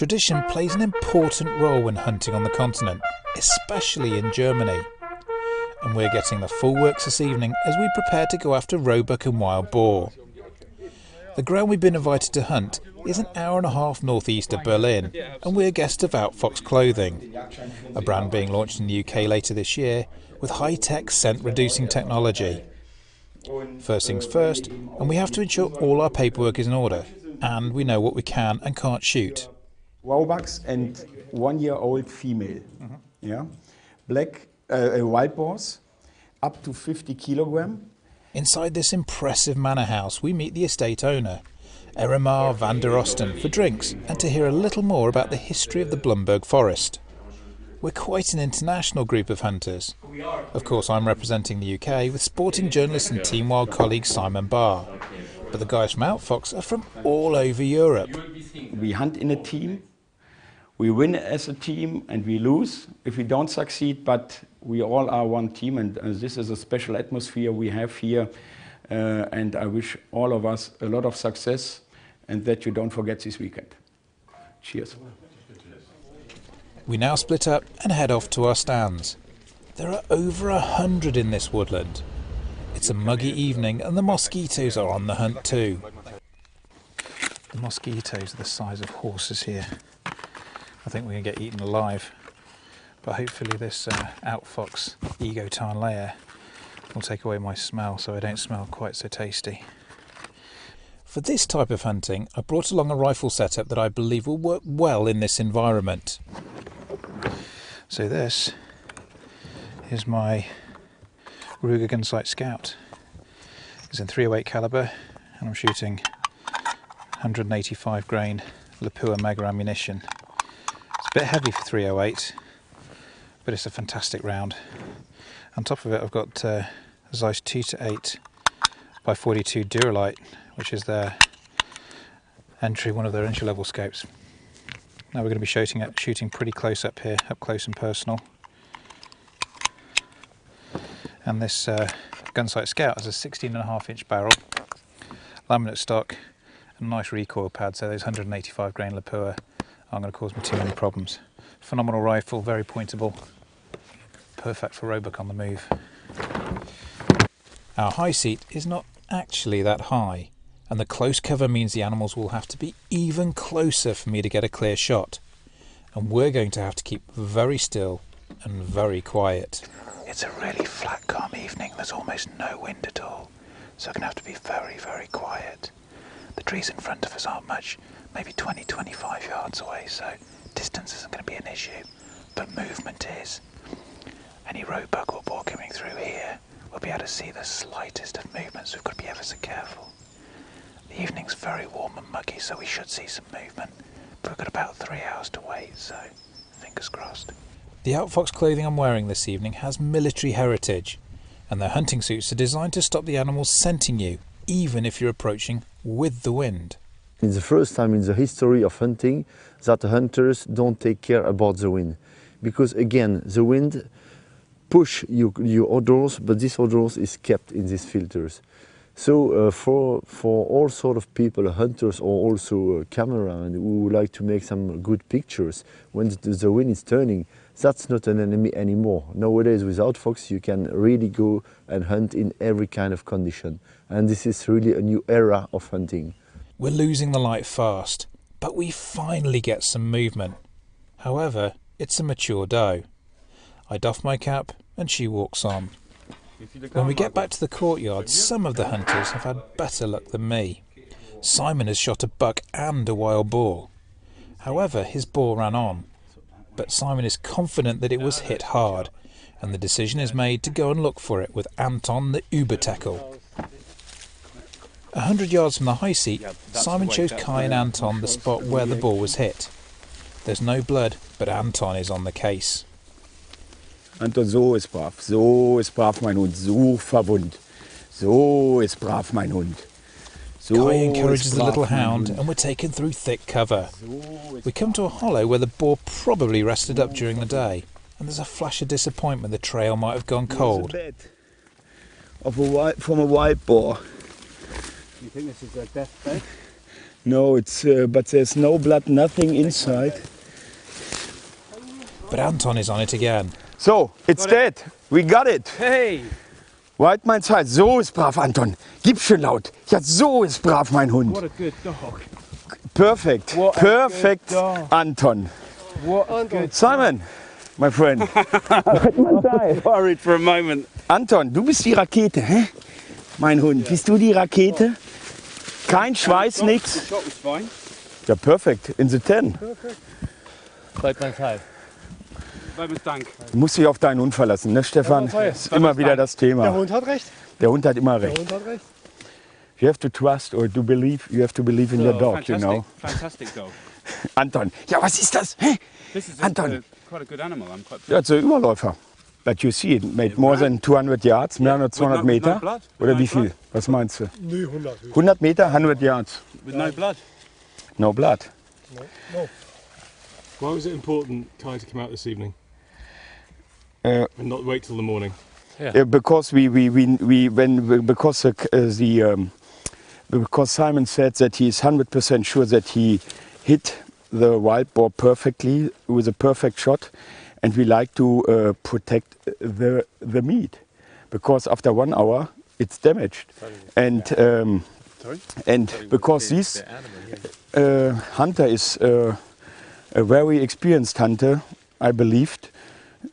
Tradition plays an important role when hunting on the continent, especially in Germany. And we're getting the full works this evening as we prepare to go after roebuck and wild boar. The ground we've been invited to hunt is an hour and a half northeast of Berlin, and we're guests of Outfox Clothing, a brand being launched in the UK later this year with high-tech scent-reducing technology. First things first, and we have to ensure all our paperwork is in order, and we know what we can and can't shoot. Roebucks and 1-year-old female, yeah, black wild boars, up to 50 kilogram. Inside this impressive manor house, we meet the estate owner, Erimar van der Osten, for drinks and to hear a little more about the history of the Blumberg forest. We're quite an international group of hunters. Of course, I'm representing the UK with sporting journalist and Team Wild colleague Simon Barr, but the guys from Outfox are from all over Europe. We hunt in a team, we win as a team and we lose if we don't succeed, but we all are one team, and this is a special atmosphere we have here, and I wish all of us a lot of success and that you don't forget this weekend. Cheers. We now split up and head off to our stands. There are over 100 in this woodland. It's a muggy evening and the mosquitoes are on the hunt too. The mosquitoes are the size of horses here. I think we're going to get eaten alive. But hopefully this Outfox Egotan layer will take away my smell so I don't smell quite so tasty. For this type of hunting, I brought along a rifle setup that I believe will work well in this environment. So this is my Ruger Gunsite Scout. It's in 308 caliber and I'm shooting 185 grain Lapua Mega ammunition. It's a bit heavy for 308, but it's a fantastic round. On top of it I've got Zeiss 2-8 by 42 Duralite, which is their one of their entry level scopes. Now we're going to be shooting pretty close up here, up close and personal. And this Gunsite Scout has a 16.5-inch barrel, laminate stock, and a nice recoil pad, so those 185 grain Lapua aren't going to cause me too many problems. Phenomenal rifle, very pointable, perfect for roebuck on the move. Our high seat is not actually that high, and the close cover means the animals will have to be even closer for me to get a clear shot, and we're going to have to keep very still and very quiet. It's a really flat, calm evening. There's almost no wind at all, so we're going to have to be very, very quiet. The trees in front of us aren't much, maybe 20-25 yards away, so distance isn't going to be an issue, but movement is. Any roebuck or boar coming through here will be able to see the slightest of movement, so we've got to be ever so careful. The evening's very warm and muggy, so we should see some movement, but we've got about 3 hours to wait, so fingers crossed. The Outfox clothing I'm wearing this evening has military heritage, and their hunting suits are designed to stop the animals scenting you, even if you're approaching with the wind. It's the first time in the history of hunting that the hunters don't take care about the wind. Because again, the wind push your odors, but this odors is kept in these filters. So for all sort of people, hunters or also cameramen who would like to make some good pictures, when the wind is turning, that's not an enemy anymore. Nowadays with Outfox you can really go and hunt in every kind of condition. And this is really a new era of hunting. We're losing the light fast, but we finally get some movement. However, it's a mature doe. I doff my cap and she walks on. When we get back to the courtyard, some of the hunters have had better luck than me. Simon has shot a buck and a wild boar. However, his boar ran on, but Simon is confident that it was hit hard, and the decision is made to go and look for it with Anton the Ubertackle. 100 yards from the high seat, Simon shows Kai and Anton the spot where the boar was hit. There's no blood, but Anton is on the case. Anton, so ist brav mein Hund, so verwund, so ist brav mein Hund. Kai encourages the little hound and we're taken through thick cover. We come to a hollow where the boar probably rested up during the day, and there's a flash of disappointment the trail might have gone cold. From a wild boar. You think this is a death bed? No, it's but there's no blood, nothing inside. But Anton is on it again. So, it's dead. We got it. Hey! White mein Zeit. So ist brav, Anton. Gib schön laut. Ja, so ist brav, mein Hund. What a good dog. Perfect. What a Perfect, good dog. Anton. What a good Simon, my friend. worried for a moment. Anton, du bist die Rakete, hä? Mein Hund. Bist du die Rakete? Kein Schweiß, nix. The shot was fine. Ja, perfect. In the 10. White man's high. Weimers Dank. Du musst dich auf deinen Hund verlassen, ne, Stefan? Das ist immer wieder das Thema. Der Hund hat recht. Der Hund hat immer Der recht. Hund hat recht. You have to trust or to believe. You have to believe in your dog, you know. Fantastic dog. Anton. Ja, was ist das? Hä? This is Anton. quite a good animal. I'm quite Ja, so Überläufer. But you see, it made more than 200 yards, mehr als 200 Meter. blood. Oder No wie viel? blood. Was meinst du? Nee, 100. 100 Meter, 100 yards. with no blood. No blood. No. Why was it important, Kai, to come out this evening Uh, and not wait till the morning? Because because Simon said that he is 100% sure that he hit the wild boar perfectly with a perfect shot, and we like to protect the meat, because after 1 hour it's damaged, and because this hunter is a very experienced hunter, I believed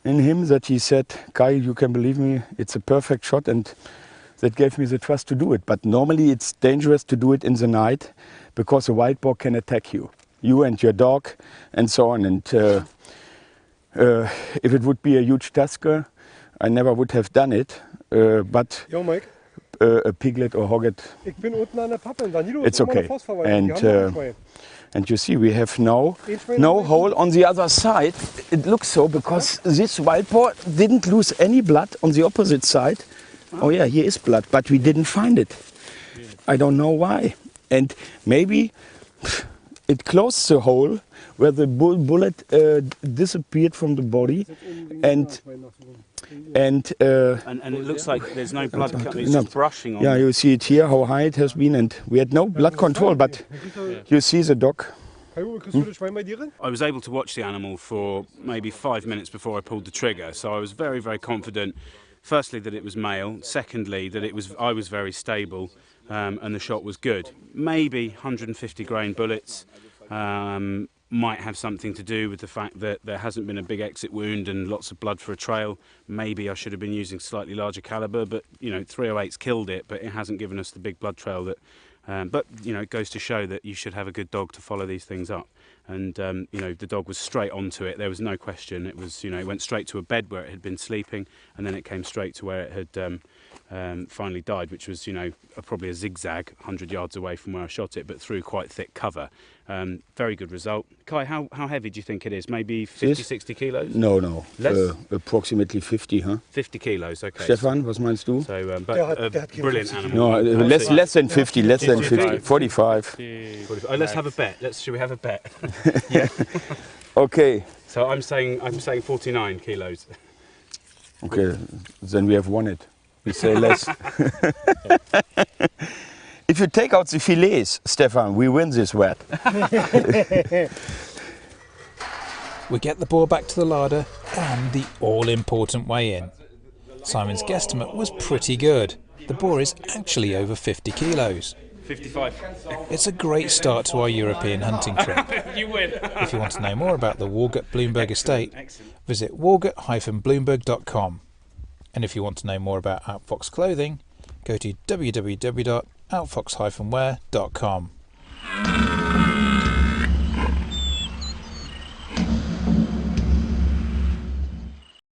in him that he said, Kai, you can believe me, it's a perfect shot, and that gave me the trust to do it. But normally it's dangerous to do it in the night because a wild boar can attack you and your dog and so on. And if it would be a huge tusker, I never would have done it. But Jo, Mike, a piglet or hogget, ich bin unten an der Pappe und Danilo It's ist immer okay. eine Forstverwaltung. Die And, haben noch ein Schwein. and you see we have no Ein Schwein no haben wir. hole on the other side. It looks so because this wild boar didn't lose any blood on the opposite side. Oh yeah, here is blood, but we didn't find it. I don't know why. And maybe it closed the hole where the bullet disappeared from the body, and And it looks like there's no blood coming. It's No. just brushing on. yeah, you see it here how high it has been, and we had no blood control, but you see the dog. Kai, kriegst du das Schwein bei dir drin? I was able to watch the animal for maybe 5 minutes before I pulled the trigger, so I was very, very confident. Firstly, that it was male. Secondly, that I was very stable, and the shot was good. Maybe 150 grain bullets might have something to do with the fact that there hasn't been a big exit wound and lots of blood for a trail. Maybe I should have been using slightly larger caliber, but 308's killed it, but it hasn't given us the big blood trail that. But it goes to show that you should have a good dog to follow these things up. And the dog was straight onto it. There was no question. It was it went straight to a bed where it had been sleeping, and then it came straight to where it had finally died, which was probably a zigzag 100 yards away from where I shot it, but through quite thick cover. Very good result. Kai, how heavy do you think it is? Maybe 50, 60 kilos? No. Less? Approximately 50, huh? 50 kilos, okay. Stefan, was meinst du? So, Der but hat a kein brilliant 50. animal. No, less than 50, less than 50. 45. Let's have a bet. Should we have a bet? Okay. So I'm saying 49 kilos. Okay, then we have won it. We say less. If you take out the fillets, Stefan, we win this bet. We get the boar back to the larder and the all-important weigh-in. Simon's guesstimate was pretty good. The boar is actually over 50 kilos. 55. It's a great start to our European hunting trip. You win. If you want to know more about the Walgett-Bloomberg estate, visit walgett-bloomberg.com. And if you want to know more about Outfox Clothing, go to www.outfox-wear.com.